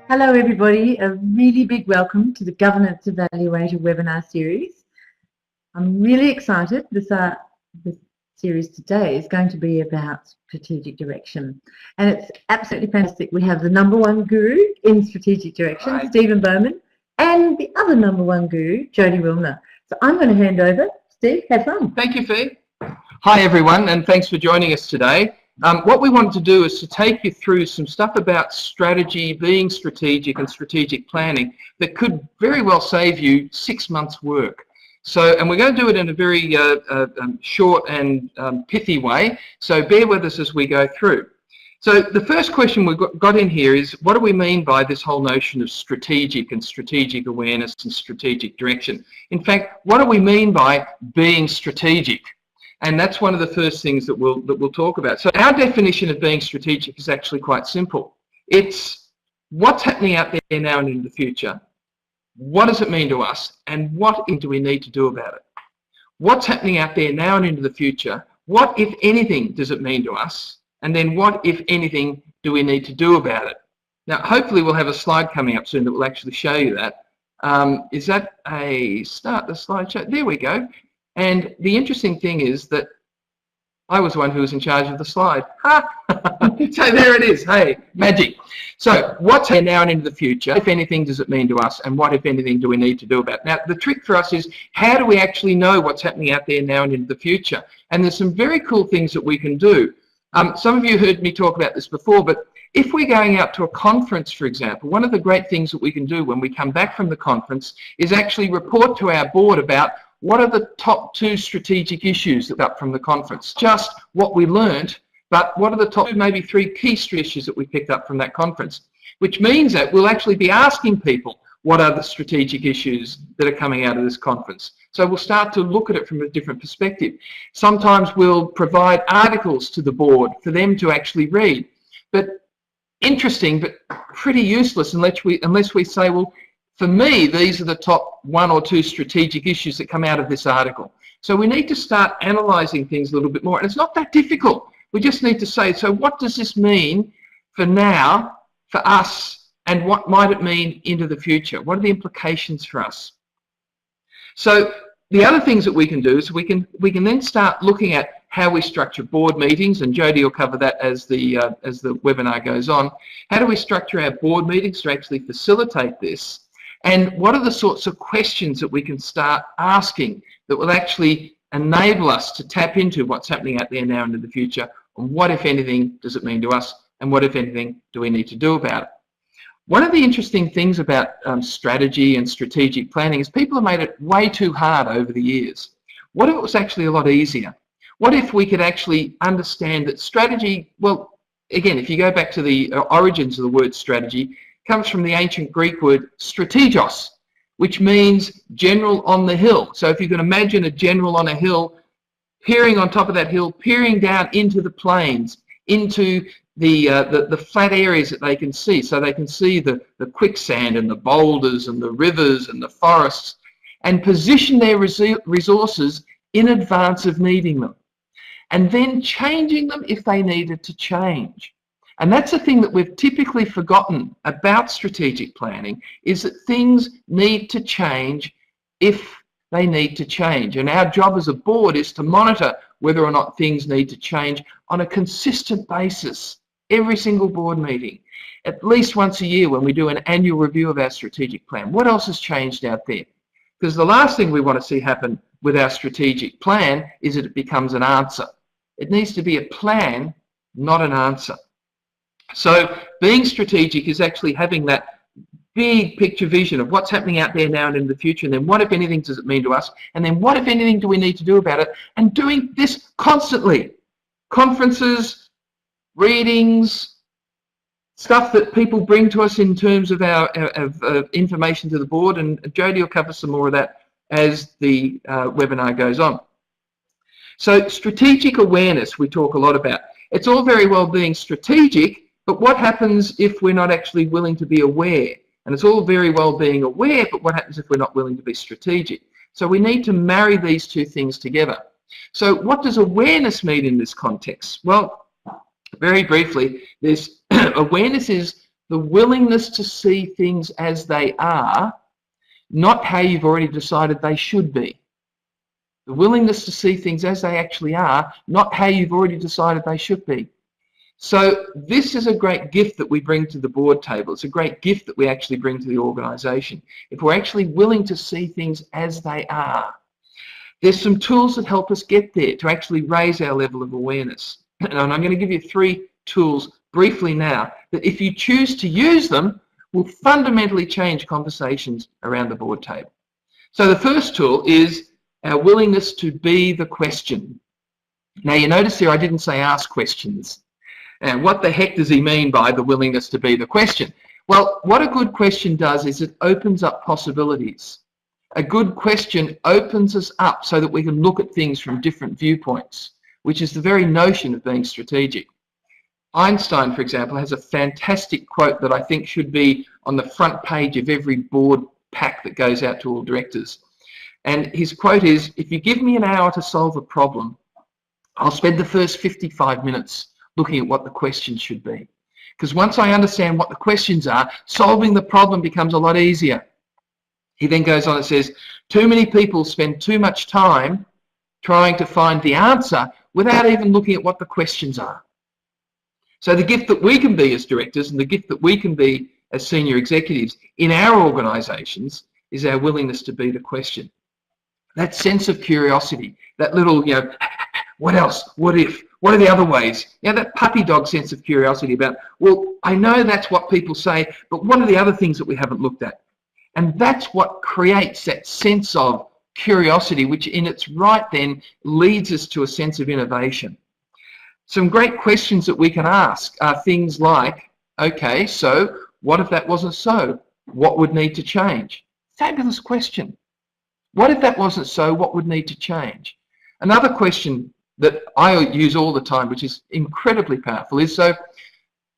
Hello everybody, a really big welcome to the Governance Evaluator webinar series. I'm really excited. This series today is going to be about strategic direction, and it's absolutely fantastic. We have the #1 guru in strategic direction, Hi. Stephen Bowman, and the other #1 guru, Jodie Wilner. So I'm going to hand over. Steve, have fun. Thank you, Fee. Hi everyone, and thanks for joining us today. What we wanted to do is to take you through some stuff about strategy, being strategic and strategic planning that could very well save you 6 months' work. And we're going to do it in a very short and pithy way, so bear with us as we go through. So the first question we've got in here is, what do we mean by this whole notion of strategic and strategic awareness and strategic direction? In fact, what do we mean by being strategic? And that's one of the first things that we'll talk about. So our definition of being strategic is actually quite simple. It's what's happening out there now and in the future. What does it mean to us? And what do we need to do about it? What's happening out there now and into the future? What, if anything, does it mean to us? And then what, if anything, do we need to do about it? Now, hopefully we'll have a slide coming up soon that will actually show you that. Is that a start the slideshow? There we go. And the interesting thing is that I was the one who was in charge of the slide. So there it is. Hey, magic. So what's here now and into the future? If anything, does it mean to us? And what, if anything, do we need to do about it? Now, the trick for us is, how do we actually know what's happening out there now and into the future? And there's some very cool things that we can do. Some of you heard me talk about this before, but if we're going out to a conference, for example, one of the great things that we can do when we come back from the conference is actually report to our board about what are the top 2 strategic issues that up from the conference. Just what we learned, but what are the top 2, maybe 3 key issues that we picked up from that conference, which means that we'll actually be asking people what are the strategic issues that are coming out of this conference. So we'll start to look at it from a different perspective. Sometimes we'll provide articles to the board for them to actually read. But interesting, but pretty useless unless we say, well, for me, these are the top 1 or 2 strategic issues that come out of this article. So we need to start analysing things a little bit more. And it's not that difficult. We just need to say, so what does this mean for now, for us, and what might it mean into the future? What are the implications for us? So the other things that we can do is we can then start looking at how we structure board meetings, and Jodie will cover that as the webinar goes on. How do we structure our board meetings to actually facilitate this? And what are the sorts of questions that we can start asking that will actually enable us to tap into what's happening out there now and in the future? And what, if anything, does it mean to us? And what, if anything, do we need to do about it? One of the interesting things about strategy and strategic planning is people have made it way too hard over the years. What if it was actually a lot easier? What if we could actually understand that strategy, well, again, if you go back to the origins of the word strategy, comes from the ancient Greek word strategos, which means general on the hill. So if you can imagine a general on a hill, peering on top of that hill, peering down into the plains, into the flat areas that they can see. So they can see the quicksand and the boulders and the rivers and the forests, and position their resources in advance of needing them, and then changing them if they needed to change. And that's the thing that we've typically forgotten about strategic planning, is that things need to change if they need to change. And our job as a board is to monitor whether or not things need to change on a consistent basis, every single board meeting, at least once a year when we do an annual review of our strategic plan. What else has changed out there? Because the last thing we want to see happen with our strategic plan is that it becomes an answer. It needs to be a plan, not an answer. So being strategic is actually having that big picture vision of what's happening out there now and in the future, and then what, if anything, does it mean to us, and then what, if anything, do we need to do about it, and doing this constantly. Conferences, readings, stuff that people bring to us in terms of our information to the board, and Jodie will cover some more of that as the webinar goes on. So strategic awareness we talk a lot about. It's all very well being strategic, but what happens if we're not actually willing to be aware? And it's all very well being aware, but what happens if we're not willing to be strategic? So we need to marry these 2 things together. So what does awareness mean in this context? Well, very briefly, awareness is the willingness to see things as they are, not how you've already decided they should be. The willingness to see things as they actually are, not how you've already decided they should be. So this is a great gift that we bring to the board table. It's a great gift that we actually bring to the organisation. If we're actually willing to see things as they are. There's some tools that help us get there to actually raise our level of awareness. And I'm going to give you 3 tools briefly now that if you choose to use them will fundamentally change conversations around the board table. So the first tool is our willingness to be the question. Now you notice here I didn't say ask questions. And what the heck does he mean by the willingness to be the question? Well, what a good question does is it opens up possibilities. A good question opens us up so that we can look at things from different viewpoints, which is the very notion of being strategic. Einstein, for example, has a fantastic quote that I think should be on the front page of every board pack that goes out to all directors. And his quote is, if you give me an hour to solve a problem, I'll spend the first 55 minutes looking at what the questions should be. Because once I understand what the questions are, solving the problem becomes a lot easier. He then goes on and says, too many people spend too much time trying to find the answer without even looking at what the questions are. So the gift that we can be as directors and the gift that we can be as senior executives in our organisations is our willingness to be the question. That sense of curiosity, that little, what else, what if, what are the other ways? That puppy dog sense of curiosity about, well, I know that's what people say, but what are the other things that we haven't looked at? And that's what creates that sense of curiosity, which in its right then leads us to a sense of innovation. Some great questions that we can ask are things like, okay, so what if that wasn't so? What would need to change? Fabulous question. What if that wasn't so? What would need to change? Another question that I use all the time, which is incredibly powerful, is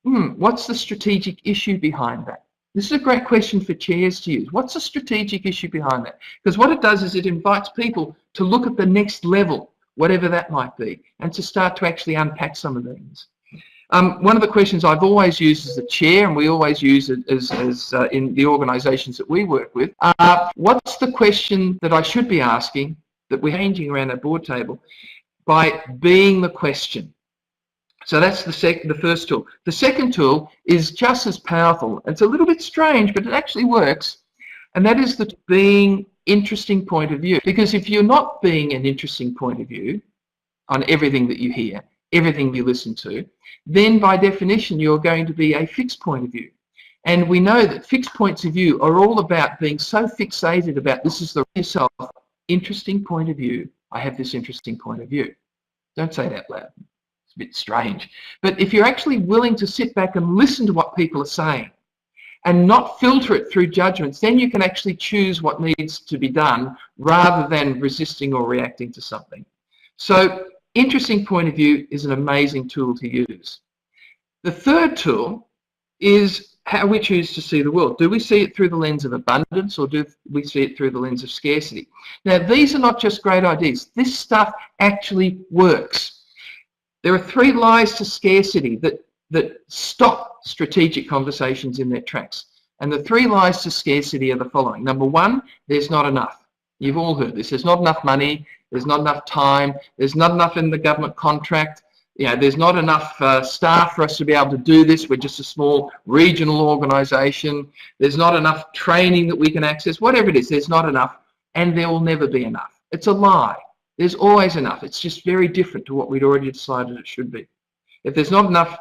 what's the strategic issue behind that? This is a great question for chairs to use. What's the strategic issue behind that? Because what it does is it invites people to look at the next level, whatever that might be, and to start to actually unpack some of these. One of the questions I've always used as a chair, and we always use it as in the organisations that we work with, what's the question that I should be asking that we're changing around our board table by being the question? So that's the first tool. The second tool is just as powerful. It's a little bit strange, but it actually works, and that is the being interesting point of view. Because if you're not being an interesting point of view on everything that you hear, everything you listen to, then by definition you're going to be a fixed point of view. And we know that fixed points of view are all about being so fixated about this is the yourself interesting point of view. I have this interesting point of view. Don't say that loud. It's a bit strange. But if you're actually willing to sit back and listen to what people are saying and not filter it through judgments, then you can actually choose what needs to be done rather than resisting or reacting to something. So interesting point of view is an amazing tool to use. The third tool is how we choose to see the world. Do we see it through the lens of abundance, or do we see it through the lens of scarcity? Now, these are not just great ideas. This stuff actually works. There are 3 lies to scarcity that stop strategic conversations in their tracks. And the 3 lies to scarcity are the following. Number 1, there's not enough. You've all heard this. There's not enough money. There's not enough time. There's not enough in the government contract. There's not enough staff for us to be able to do this. We're just a small regional organisation. There's not enough training that we can access. Whatever it is, there's not enough, and there will never be enough. It's a lie. There's always enough. It's just very different to what we'd already decided it should be. If there's not enough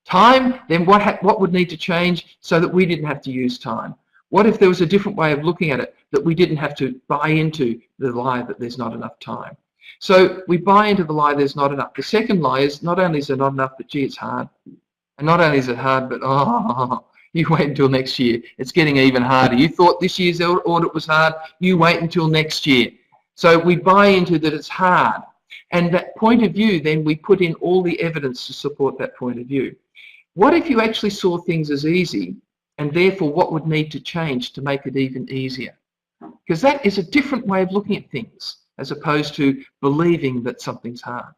time, then what would need to change so that we didn't have to use time? What if there was a different way of looking at it, that we didn't have to buy into the lie that there's not enough time? So we buy into the lie there's not enough. The second lie is not only is there not enough, but gee, it's hard. And not only is it hard, but you wait until next year. It's getting even harder. You thought this year's audit was hard. You wait until next year. So we buy into that it's hard. And that point of view, then we put in all the evidence to support that point of view. What if you actually saw things as easy, and therefore what would need to change to make it even easier? Because that is a different way of looking at things, as opposed to believing that something's hard.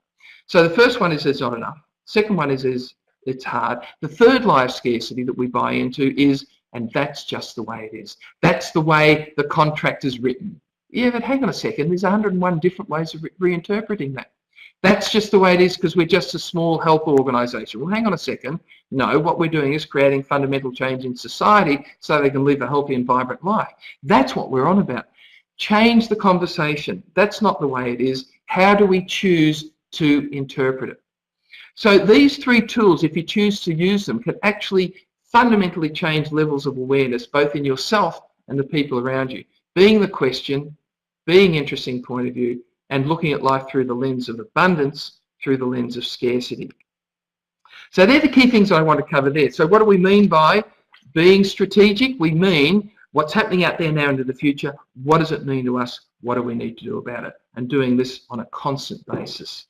So the first one is there's not enough. Second one is there's it's hard. The third lie of scarcity that we buy into is, and that's just the way it is. That's the way the contract is written. Yeah, but hang on a second, there's 101 different ways of reinterpreting that. That's just the way it is because we're just a small health organisation. Well, hang on a second. No, what we're doing is creating fundamental change in society so they can live a healthy and vibrant life. That's what we're on about. Change the conversation. That's not the way it is. How do we choose to interpret it? So these three tools, if you choose to use them, can actually fundamentally change levels of awareness, both in yourself and the people around you. Being the question, being interesting point of view, and looking at life through the lens of abundance, through the lens of scarcity. So they're the key things I want to cover there. So what do we mean by being strategic? We mean what's happening out there now into the future. What does it mean to us? What do we need to do about it? And doing this on a constant basis.